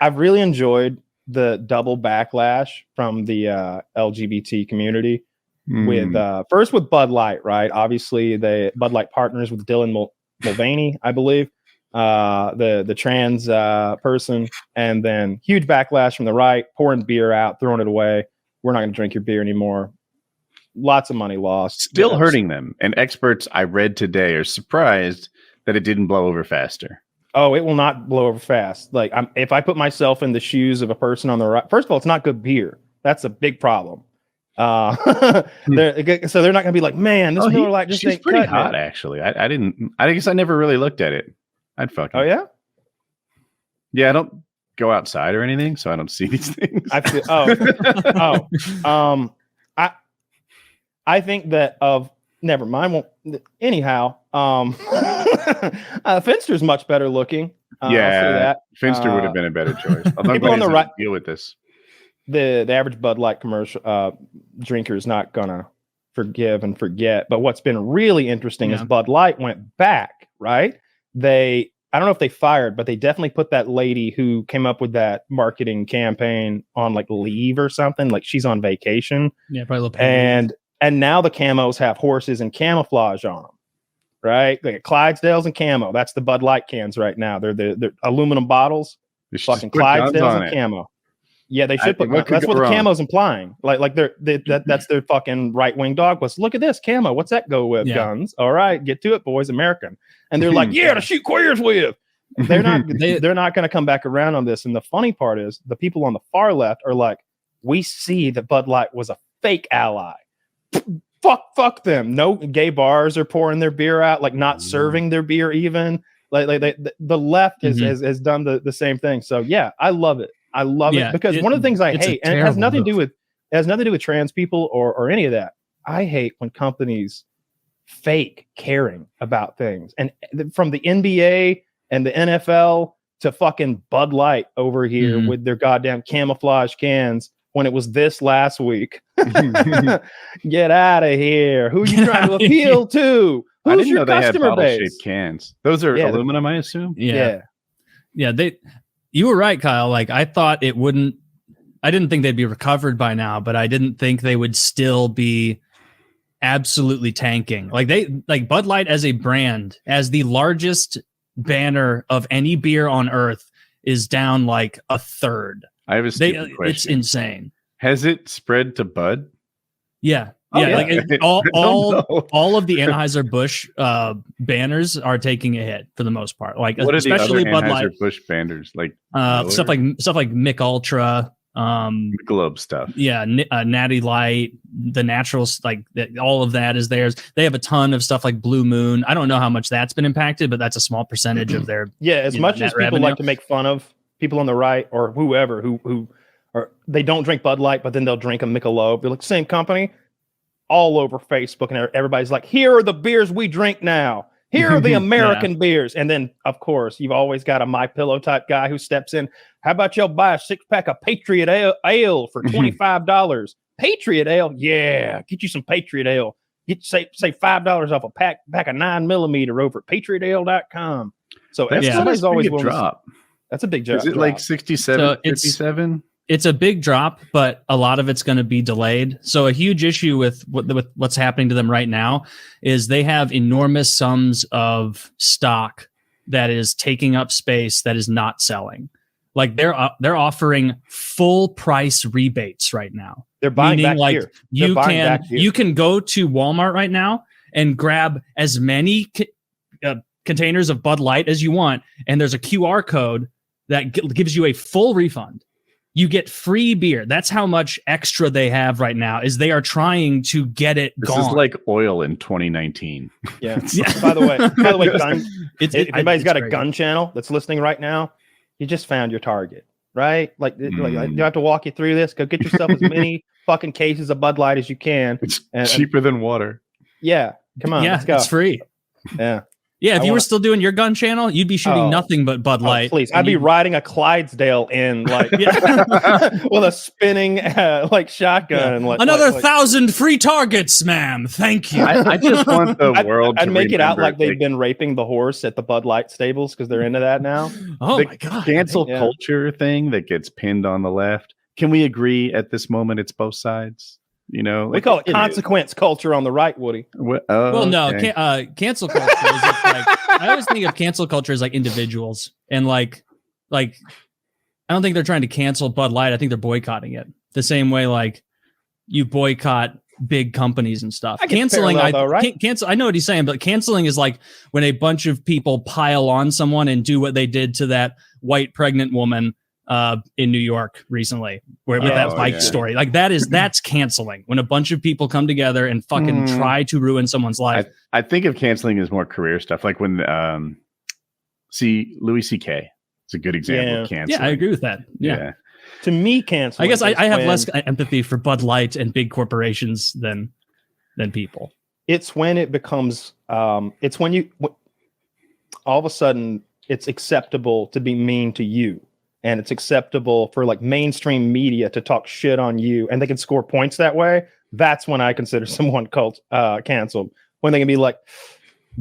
I've really enjoyed the double backlash from the LGBT community with first with Budlight, right? Obviously, Budlight partners with Dylan Mulvaney, I believe, the trans person, and then huge backlash from the right, pouring beer out, throwing it away. We're not going to drink your beer anymore. Lots of money lost. Still hurting them. And experts I read today are surprised that it didn't blow over faster. Oh, it will not blow over fast. Like, if I put myself in the shoes of a person on the right, first of all, it's not good beer. That's a big problem. So they're not going to be like, man, this Miller Lite just ain't pretty cut, hot, man. actually. I guess I never really looked at it. I'd fucking. Oh, yeah? Yeah, I don't go outside or anything, so I don't see these things. I think that never mind. Anyhow, Finster's much better looking. That. Finster would have been a better choice. People on the right deal with this. The average Bud Light commercial drinker is not gonna forgive and forget. But what's been really interesting is Bud Light went back. Right? I don't know if they fired, but they definitely put that lady who came up with that marketing campaign on like leave or something. Like she's on vacation. Yeah, probably a little pain. And now the camos have horses and camouflage on them, right? Like Clydesdales and camo. That's the Bud Light cans right now. They're aluminum bottles. Fucking Clydesdales and camo. Yeah, they should put. That's what the camo's implying. Like that's their fucking right wing dog was. Look at this camo. What's that go with? Guns. All right, get to it, boys. American. And they're like, yeah, to shoot queers with. They're not. They're not going to come back around on this. And the funny part is, the people on the far left are like, we see that Bud Light was a fake ally. Fuck them. No gay bars are pouring their beer out, like not serving their beer even. The left has done the same thing. So yeah, I love it. I love it because one of the things I hate, and it has nothing to do with trans people or any of that. I hate when companies fake caring about things, and from the NBA and the NFL to fucking Bud Light over here with their goddamn camouflage cans. When it was this last week, get out of here. Who are you trying to appeal to? Who's your customer base? Shaped cans. Those are aluminum, I assume. Yeah. You were right, Kyle. Like I thought it wouldn't. I didn't think they'd be recovered by now, but I didn't think they would still be absolutely tanking. Like Bud Light as a brand, as the largest banner of any beer on earth, is down like a third. I have a stupid question. It's insane. Has it spread to Bud? Yeah. Like all of the Anheuser-Busch banners are taking a hit for the most part. Like what especially are the Bud Light Anheuser-Busch banners, like stuff like Mick Ultra, Globe stuff. Yeah, Natty Light, the naturals, like all of that is theirs. They have a ton of stuff like Blue Moon. I don't know how much that's been impacted, but that's a small percentage of their as much as people revenue. Like to make fun of people on the right or whoever who are they don't drink Bud Light, but then they'll drink a Michelob. They're like same company, all over Facebook, and everybody's like, "Here are the beers we drink now. Here are the American beers." And then, of course, you've always got a MyPillow type guy who steps in. How about y'all buy a 6-pack of Patriot Ale for $25? Patriot Ale, yeah, get you some Patriot Ale. Get say $5 off a pack of 9mm over at patriotale.com. So somebody's always willing to. That's a big drop. Is it like 67, 57? It's a big drop, but a lot of it's going to be delayed. So a huge issue with what's happening to them right now is they have enormous sums of stock that is taking up space that is not selling. Like they're offering full price rebates right now. They're buying back here. You can go to Walmart right now and grab as many containers of Bud Light as you want, and there's a QR code that gives you a full refund. You get free beer. That's how much extra they have right now. Is they are trying to get it gone. This is like oil in 2019. Yeah. By the way, if anybody's got a gun channel that's listening right now, you just found your target, right? Like, I have to walk you through this. Go get yourself as many fucking cases of Bud Light as you can. It's cheaper than water. Yeah. Come on. Yeah, let's go. It's free. Yeah. Yeah, if you were still doing your gun channel, you'd be shooting nothing but Bud Light. Please, I'd be riding a Clydesdale in with a spinning like shotgun. And another 1,000 free targets, ma'am. Thank you. I just want the world. I'd make it out like they've been raping the horse at the Bud Light stables because they're into that now. Oh my god! Cancel culture thing that gets pinned on the left. Can we agree at this moment it's both sides? You know, we call it consequence culture on the right, Woody. Well, no, cancel culture is just like, I always think of cancel culture as like individuals, and like I don't think they're trying to cancel Bud Light. I think they're boycotting it the same way like you boycott big companies and stuff. Canceling, I know what he's saying, but canceling is like when a bunch of people pile on someone and do what they did to that white pregnant woman in New York recently, with that bike story. Like that's canceling. When a bunch of people come together and fucking try to ruin someone's life. I think of canceling as more career stuff. Like when Louis C.K. is a good example of canceling. Yeah, I agree with that. Yeah. To me, canceling. I guess I have less empathy for Bud Light and big corporations than people. It's when it becomes it's when you all of a sudden it's acceptable to be mean to you. And it's acceptable for like mainstream media to talk shit on you, and they can score points that way. That's when I consider someone canceled. When they can be like,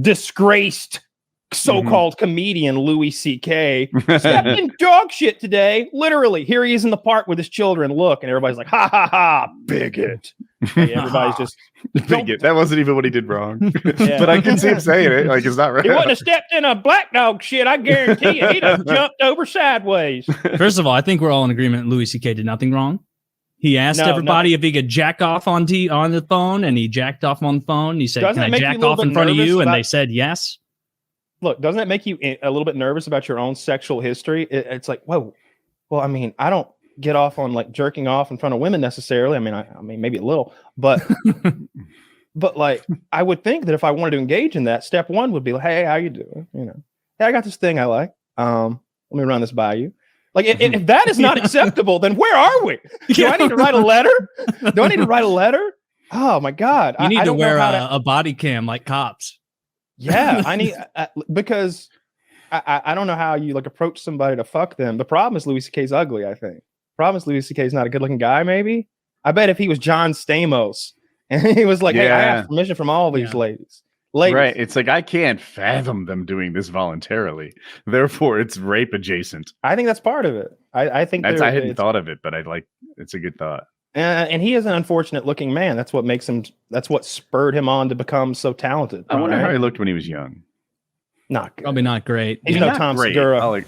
disgraced so-called comedian Louis C.K. stepped in dog shit today. Literally, here he is in the park with his children. Look, and everybody's like, ha ha ha, bigot. Like, everybody's just bigot. That wasn't even what he did wrong. But I can see him saying it. Like, it's not right. He wouldn't have stepped in a black dog shit. I guarantee you, he'd have jumped over sideways. First of all, I think we're all in agreement. Louis C.K. did nothing wrong. He asked everybody if he could jack off on the phone, and he jacked off on the phone. He said, "Can I jack off in front of you?" And they said yes. Look, doesn't that make you a little bit nervous about your own sexual history? It's like, whoa. Well, I mean, I don't get off on like jerking off in front of women necessarily. I mean, maybe a little, but but like, I would think that if I wanted to engage in that, step one would be like, hey, how you doing? You know, hey, I got this thing I like. Let me run this by you. Like, if that is not acceptable, then where are we? Do I need to write a letter? Oh my God. You need to wear a body cam like cops. Yeah, I need because I don't know how you like approach somebody to fuck them. The problem is Louis C.K.'s ugly, I think. Problem is Louis C.K.'s not a good looking guy, maybe. I bet if he was John Stamos and he was like, hey, I have permission from all these ladies. Right. It's like I can't fathom them doing this voluntarily. Therefore, it's rape adjacent. I think that's part of it. I think I hadn't thought of it, but it's a good thought. And he is an unfortunate looking man. That's what makes him. That's what spurred him on to become so talented. I wonder how he looked when he was young. Not good. Probably not great. He's no Tom Segura.